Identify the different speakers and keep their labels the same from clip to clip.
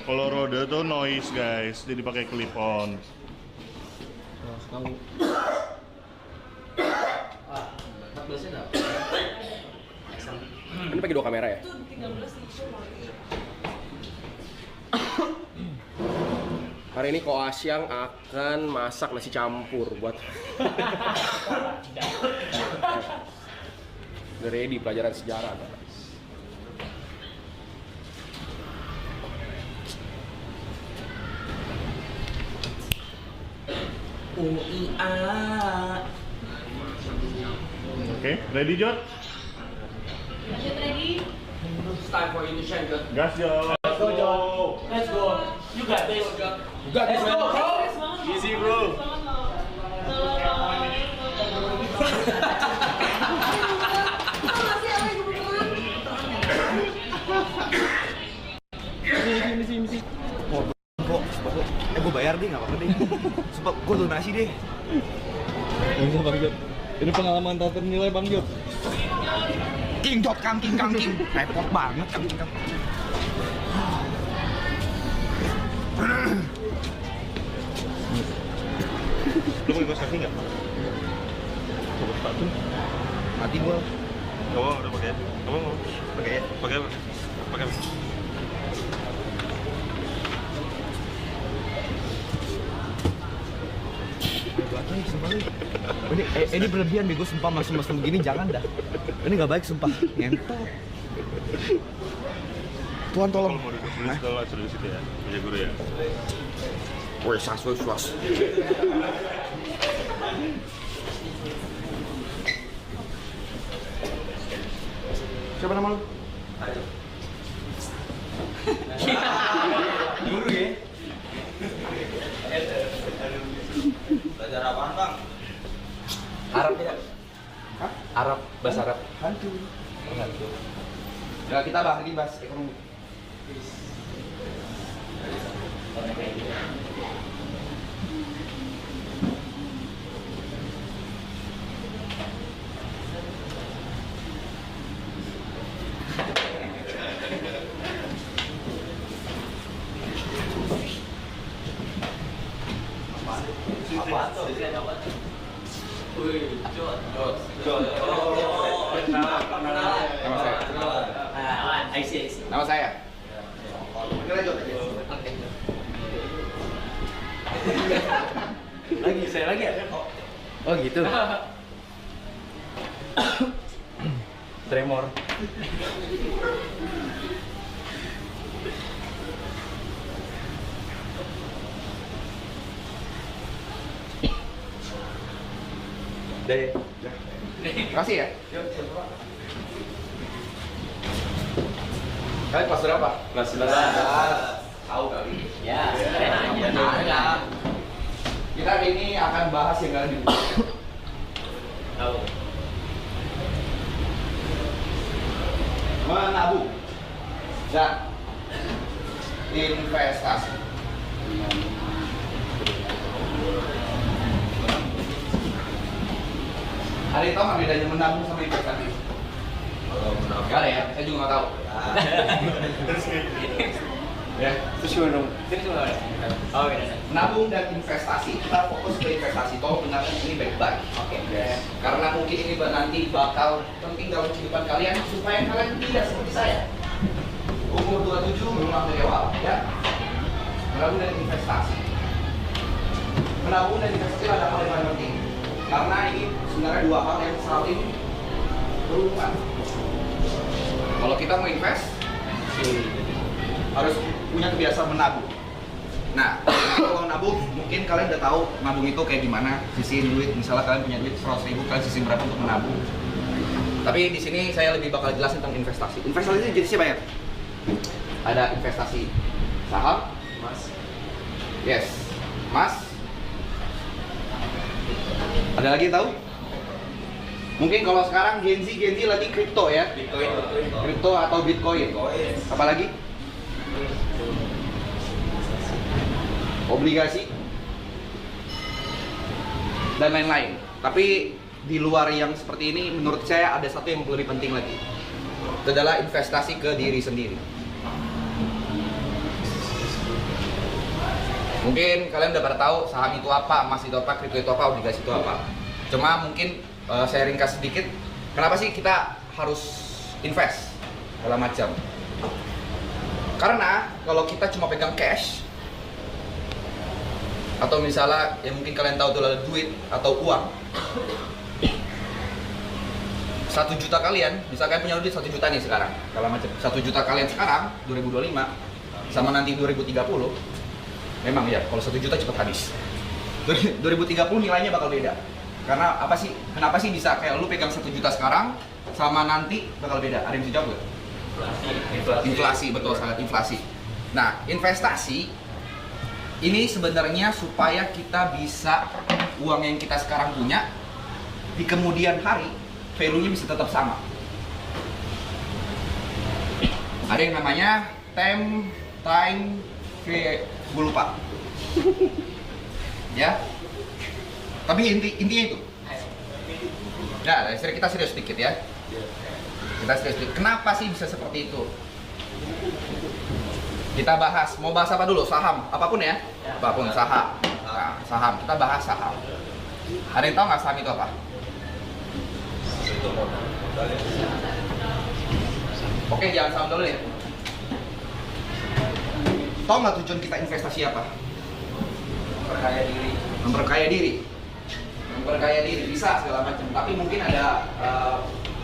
Speaker 1: Kalau roda tuh noise guys, jadi pakai clip on.
Speaker 2: Tahu. Ini pakai 2 kamera ya? Hari ini Koasyang akan masak nasi campur buat udah ready pelajaran sejarah guys.
Speaker 3: UIA.
Speaker 1: Oke, ready Jod?
Speaker 4: Lanjut ready?
Speaker 3: It's time for you to shine, Jod.
Speaker 1: Gas Jod.
Speaker 3: Let's go, Jod. Let's go. You got this. You got this, bro.
Speaker 1: Easy bro.
Speaker 2: Misi.
Speaker 5: Gue bayar deh, nggak apa-apa deh. Sumpah, gue donasi deh.
Speaker 6: Gak bisa Bang Jod. Ini pengalaman tak ternilai Bang Jod.
Speaker 5: King Jod, Kang King. Repot banget, Kang King.
Speaker 1: Lu mau ikut kaki nggak? Coba sepatu.
Speaker 5: Mati gue.
Speaker 1: Kamu udah pakai? Kamu mau?
Speaker 5: Pakai ya?
Speaker 1: Pakai apa? Pakai apa?
Speaker 5: Ini berlebihan bego, sumpah masuk begini jangan dah. Ini nggak baik sumpah. Ngentot. Tuhan tolong.
Speaker 1: Kalau mau duduk di sekolah suruh di situ ya, punya guru ya.
Speaker 5: Woi, swas. Siapa nama lu?
Speaker 3: Guru ya? Belajar apaan, Bang?
Speaker 5: Arab ya?
Speaker 3: Hah? Arab, bahasa Arab.
Speaker 5: Hantu.
Speaker 3: Hantu.
Speaker 5: Ya kita bahas ekonomi.
Speaker 3: Apaan tuh? Wih, Jod.
Speaker 5: Nama saya.
Speaker 3: I see.
Speaker 5: Nama saya. Oke, lanjut aja.
Speaker 3: Saya lagi ya?
Speaker 5: Oh gitu.
Speaker 3: Tremor.
Speaker 5: Deh. Makasih ya. Kalian kelas berapa?
Speaker 3: Kelas 11.
Speaker 5: Tahu kali.
Speaker 3: Ya.
Speaker 5: Kita hari ini akan bahas yang ada di buku.
Speaker 3: Tahu.
Speaker 5: Menabung dan investasi. Ada yang tahu nggak bedanya menabung sama investasi? Gak ada ya, saya juga nggak tahu. Ya,
Speaker 3: Terus gimana dong? Oh, iya.
Speaker 5: menabung dan investasi, kita fokus ke investasi. Tolong dengarkan ini baik-baik.
Speaker 3: Oke.
Speaker 5: Karena mungkin ini nanti bakal penting dalam kehidupan kalian supaya kalian tidak seperti saya. Umur 27 belum waktu awal, ya. Menabung dan investasi. Menabung dan investasi adalah hal yang paling penting. Karena ini sebenarnya dua hal yang saling berhubungan. Kalau kita mau invest, harus punya kebiasaan menabung. Nah, kalau nabung, mungkin kalian udah tahu nabung itu kayak gimana, sisihin duit. Misalnya kalian punya duit 100.000, kalian sisihin berapa untuk menabung. Tapi di sini saya lebih bakal jelasin tentang investasi. Investasi itu jenisnya banyak. Ada investasi saham,
Speaker 3: Mas.
Speaker 5: yes, emas. Ada lagi yang tahu? Mungkin kalau sekarang Gen Z lagi kripto ya, kripto atau Bitcoin. Apa lagi? Obligasi dan lain-lain. Tapi di luar yang seperti ini, menurut saya ada satu yang lebih penting lagi. Itu adalah investasi ke diri sendiri. Mungkin kalian udah pada tahu saham itu apa, emas itu apa, kripto itu apa, obligasi itu apa. Cuma mungkin saya ringkas sedikit, kenapa sih kita harus invest segala macam. Karena kalau kita cuma pegang cash, atau misalnya yang mungkin kalian tahu itu adalah duit atau uang, 1 juta kalian, misalkan punya duit 1 juta nih sekarang, segala macam, 1 juta kalian sekarang 2025 sama nanti 2030, memang ya kalau 1 juta cepat habis. 2030 nilainya bakal beda. Karena apa sih? Kenapa sih bisa kayak lu pegang 1 juta sekarang sama nanti bakal beda? Ada yang bisa jawab nggak? Inflasi, betul, sangat inflasi. Nah, investasi ini sebenarnya supaya kita bisa uang yang kita sekarang punya di kemudian hari value-nya bisa tetap sama. Ada yang namanya time, gue lupa. Ya. Tapi intinya itu. Nah, kita serius sedikit ya. Kita serius sedikit. Kenapa sih bisa seperti itu? Kita bahas. Mau bahas apa dulu? Saham, apapun ya. Apapun saham. Nah, saham. Kita bahas saham. Ada yang tahu nggak saham itu apa? Oke, jangan saham dulu ya. Tahu nggak tujuan kita investasi apa? Memperkaya diri. Memperkaya diri. Memperkaya diri bisa segala macam. Tapi mungkin ada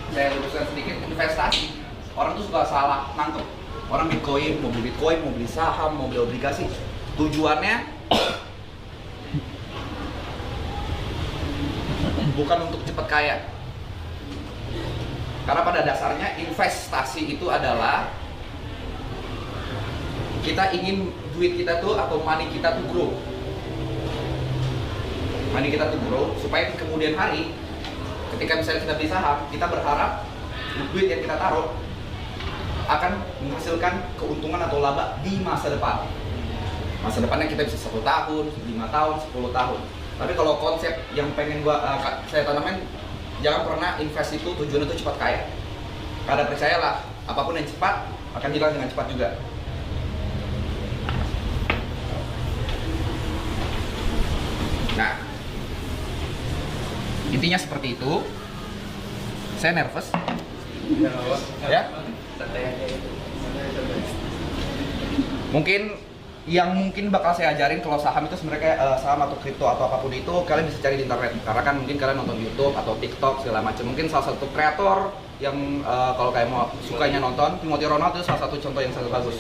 Speaker 5: saya luruskan sedikit, investasi. Orang tuh suka salah nangkep. Orang Bitcoin, mau beli saham, mau beli obligasi. Tujuannya bukan untuk cepat kaya. Karena pada dasarnya investasi itu adalah kita ingin duit kita tuh atau money kita tuh grow. Money kita tuh grow supaya di kemudian hari ketika misalnya kita beli saham, kita berharap duit yang kita taruh akan menghasilkan keuntungan atau laba di masa depan. Masa depannya kita bisa 1 tahun, 5 tahun, 10 tahun. Tapi kalau konsep yang pengen saya tanamin, jangan pernah invest itu tujuannya itu cepat kaya. Karena percayalah, apapun yang cepat akan hilang dengan cepat juga. Nah, intinya seperti itu. Saya nervous. Ya. Mungkin yang bakal saya ajarin kalau saham itu sebenarnya saham atau kripto atau apapun itu kalian bisa cari di internet, karena kan mungkin kalian nonton YouTube atau TikTok segala macam. Mungkin salah satu kreator yang kalau kalian mau sukanya nonton, Timothy Ronald itu salah satu contoh yang sangat bagus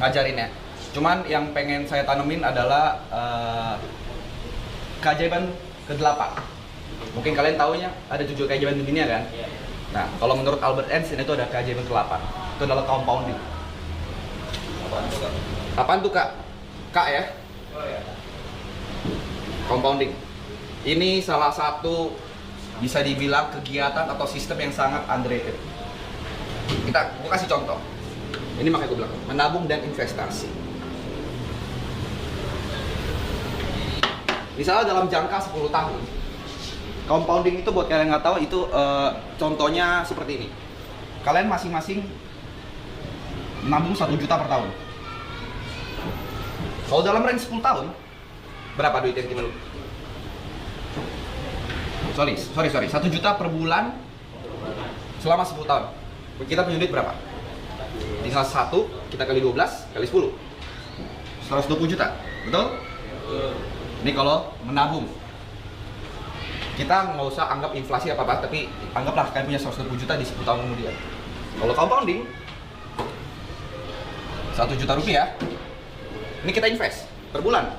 Speaker 5: ngajarinnya. Cuman yang pengen saya tanemin adalah keajaiban ke-8. Mungkin kalian taunya ada 7 keajaiban di dunia kan? Nah, kalau menurut Albert Einstein itu ada keajaiban ke-8. Itu adalah compounding. Apaan tuh Kak? Kak ya? Compounding. Ini salah satu bisa dibilang kegiatan atau sistem yang sangat underrated. Gue kasih contoh. Ini makanya gue bilang menabung dan investasi. Misalnya dalam jangka 10 tahun, compounding itu buat kalian nggak tahu itu contohnya seperti ini. Kalian masing-masing nabung 1 juta per tahun. Kalau dalam range 10 tahun, berapa duit yang kita lu? Sorry, 1 juta per bulan selama 10 tahun. Kita punya duit berapa? Tinggal 1, kita kali 12, kali 10. 120 juta, betul? Ini kalau menabung. Kita nggak usah anggap inflasi apa-apa, tapi anggaplah kalian punya 120 juta di 10 tahun kemudian. Kalau compounding, 1 juta rupiah, ini kita invest per bulan.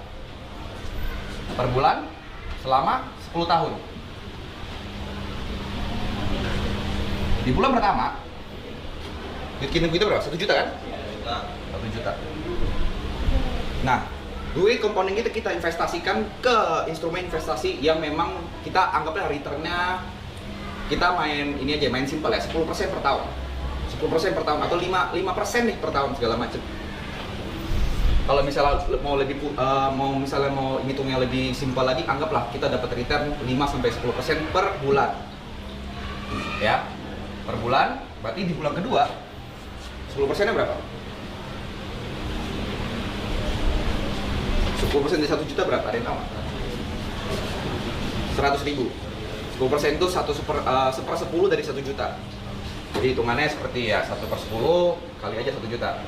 Speaker 5: Per bulan selama 10 tahun. Di bulan pertama, duit kita berapa? 1 juta kan? 1 juta. Nah, duit compounding itu kita investasikan ke instrumen investasi yang memang kita anggapnya returnnya, kita main simple ya, 10% per tahun. 10% per tahun atau 5% nih per tahun segala macam. Kalau misalnya mau hitungnya lebih simpel lagi, anggaplah kita dapat return 5-10% per bulan. Ya. Per bulan, berarti di bulan kedua 10%-nya berapa? 10 10% dari 1 juta berapa? Ada yang tahu? 100.000. 10% itu 1/10 dari 1 juta. Jadi hitungannya seperti ya 1/10 kali aja 1 juta.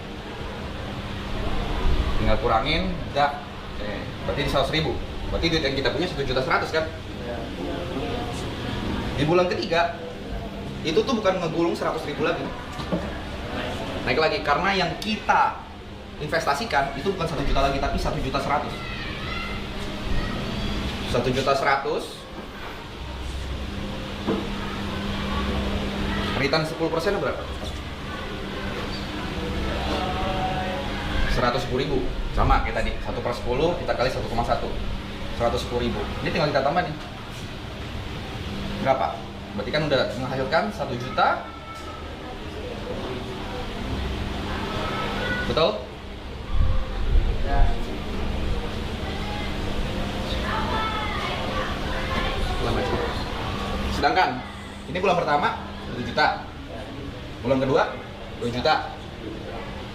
Speaker 5: Tinggal kurangin, udah. Berarti 100.000. Berarti duit yang kita punya 1.100.000 kan? Di bulan ketiga itu tuh bukan ngegulung 100.000 lagi. Naik lagi karena yang kita investasikan itu bukan 1 juta lagi tapi 1.100.000. 1.100.000 return 10% berapa? 110.000. Sama kayak tadi, 1/10 kita kali 1,1. 110.000. Ini tinggal kita tambah nih. Berapa? Berarti kan udah menghasilkan 1 juta. Betul? Sedangkan ini bulan pertama 1 juta. Bulan kedua 2 juta.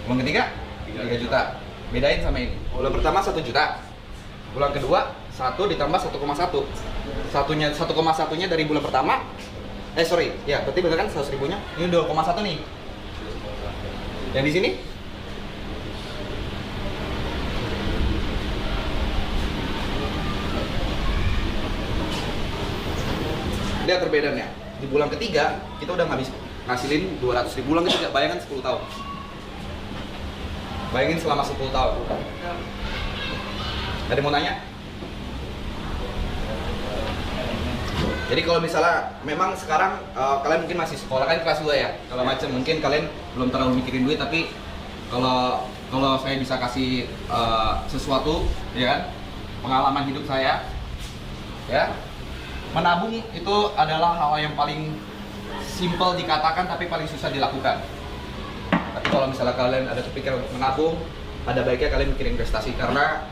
Speaker 5: Bulan ketiga 3 juta. Bedain sama ini. Bulan pertama 1 juta. Bulan kedua 1 ditambah 1,1. 1,1-nya dari bulan pertama. Ya, berarti bener kan 100.000-nya? Ini 2,1 nih. Yang di sini lihat perbedaannya. Di bulan ketiga kita udah ngasilin 200.000. Bulan ketiga, bayangkan 10 tahun. Bayangin selama 10 tahun. Ada yang mau nanya? Jadi kalau misalnya memang sekarang kalian mungkin masih sekolah kan kelas 2 ya, kalau macam mungkin kalian belum terlalu mikirin duit, tapi kalau saya bisa kasih sesuatu ya kan, pengalaman hidup saya ya, menabung itu adalah hal yang paling simple dikatakan tapi paling susah dilakukan. Tapi kalau misalnya kalian ada kepikiran untuk menabung, ada baiknya kalian mikir investasi karena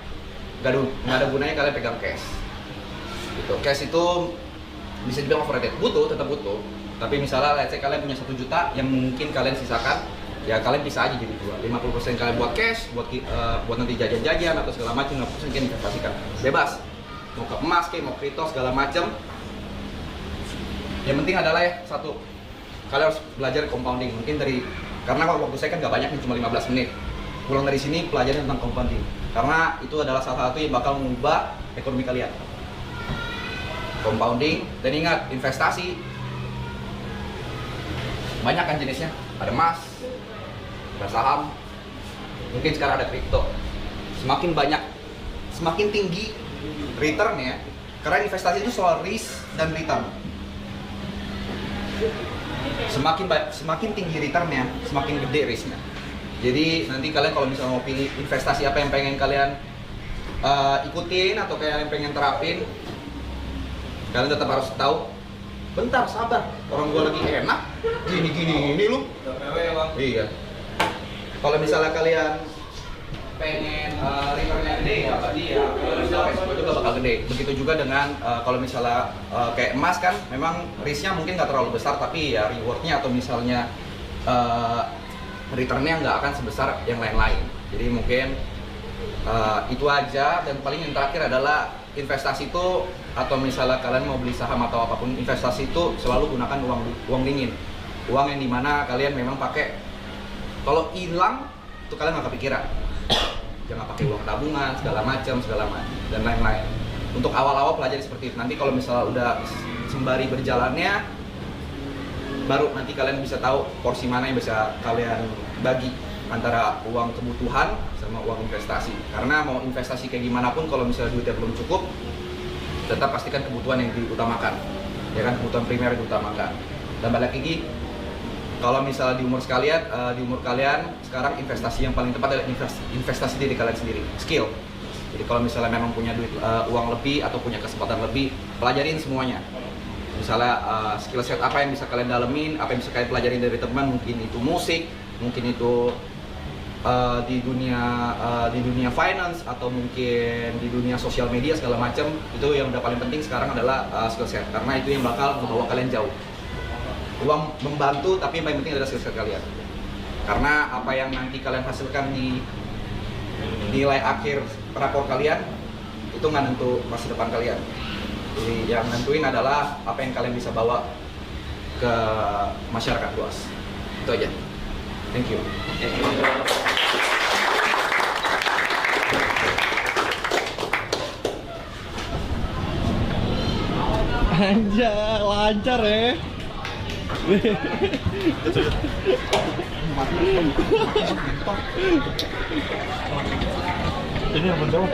Speaker 5: nggak ada gunanya kalian pegang cash. Gitu. Cash itu bisa dibilang overrated, tetap butuh. Tapi misalnya let's say kalian punya 1 juta yang mungkin kalian sisakan, ya kalian bisa aja jadi 50% kalian buat cash, buat nanti jajan-jajan atau segala macam, 50% kalian investasikan. Bebas. Mau ke emas, mau kripto segala macam. Yang penting adalah ya satu, kalian harus belajar compounding. Mungkin karena waktu saya kan nggak banyak nih, cuma 15 menit. Pulang dari sini pelajarin tentang compounding. Karena itu adalah salah satu yang bakal mengubah ekonomi kalian. Compounding, dan ingat investasi banyak kan jenisnya, ada emas, ada saham, mungkin sekarang ada kripto. Semakin banyak, semakin tinggi returnnya, karena investasi itu soal risk dan return. Semakin tinggi returnnya, semakin gede risknya. Jadi nanti kalian kalau misalnya mau pilih investasi apa yang pengen kalian ikutin atau kalian pengen terapin, kalian tetap harus tahu. Bentar, sabar. Orang gua lagi enak. Gini lu. Iya. Kalau misalnya kalian pengen returnnya gede, ya berarti ya resiko juga bakal gede. Begitu juga dengan kalau misalnya kayak emas kan, memang risknya mungkin nggak terlalu besar, tapi ya rewardnya atau misalnya returnnya nggak akan sebesar yang lain-lain. Jadi mungkin itu aja. Dan paling yang terakhir adalah investasi itu, atau misalnya kalian mau beli saham atau apapun investasi itu, selalu gunakan uang dingin, uang yang dimana kalian memang pakai. Kalau hilang itu kalian nggak kepikiran. Jangan pakai uang tabungan segala macam dan lain-lain. Untuk awal-awal pelajari seperti itu. Nanti kalau misalnya udah sembari berjalannya, baru nanti kalian bisa tahu porsi mana yang bisa kalian bagi antara uang kebutuhan sama uang investasi. Karena mau investasi kayak gimana pun, kalau misalnya duitnya belum cukup, tetap pastikan kebutuhan yang diutamakan, ya kan, kebutuhan primer diutamakan. Dan balik lagi, kalau misalnya di umur kalian sekarang investasi yang paling tepat adalah investasi diri kalian sendiri, skill. Jadi kalau misalnya memang punya duit, uang lebih atau punya kesempatan lebih, pelajarin semuanya. Misalnya skill set apa yang bisa kalian dalemin, apa yang bisa kalian pelajarin dari teman, mungkin itu musik, mungkin itu di dunia finance, atau mungkin di dunia sosial media segala macam. Itu yang udah paling penting sekarang adalah skill set, karena itu yang bakal membawa kalian jauh. Uang membantu, tapi yang paling penting adalah skill set kalian. Karena apa yang nanti kalian hasilkan di nilai akhir rapor kalian itu nggak nentu masa depan kalian. Jadi yang nentuin adalah apa yang kalian bisa bawa ke masyarakat luas. Itu aja. Thank you.
Speaker 6: Anjay, lancar ya.
Speaker 1: Ini yang menjawab.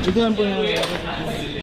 Speaker 6: Itu handphone yang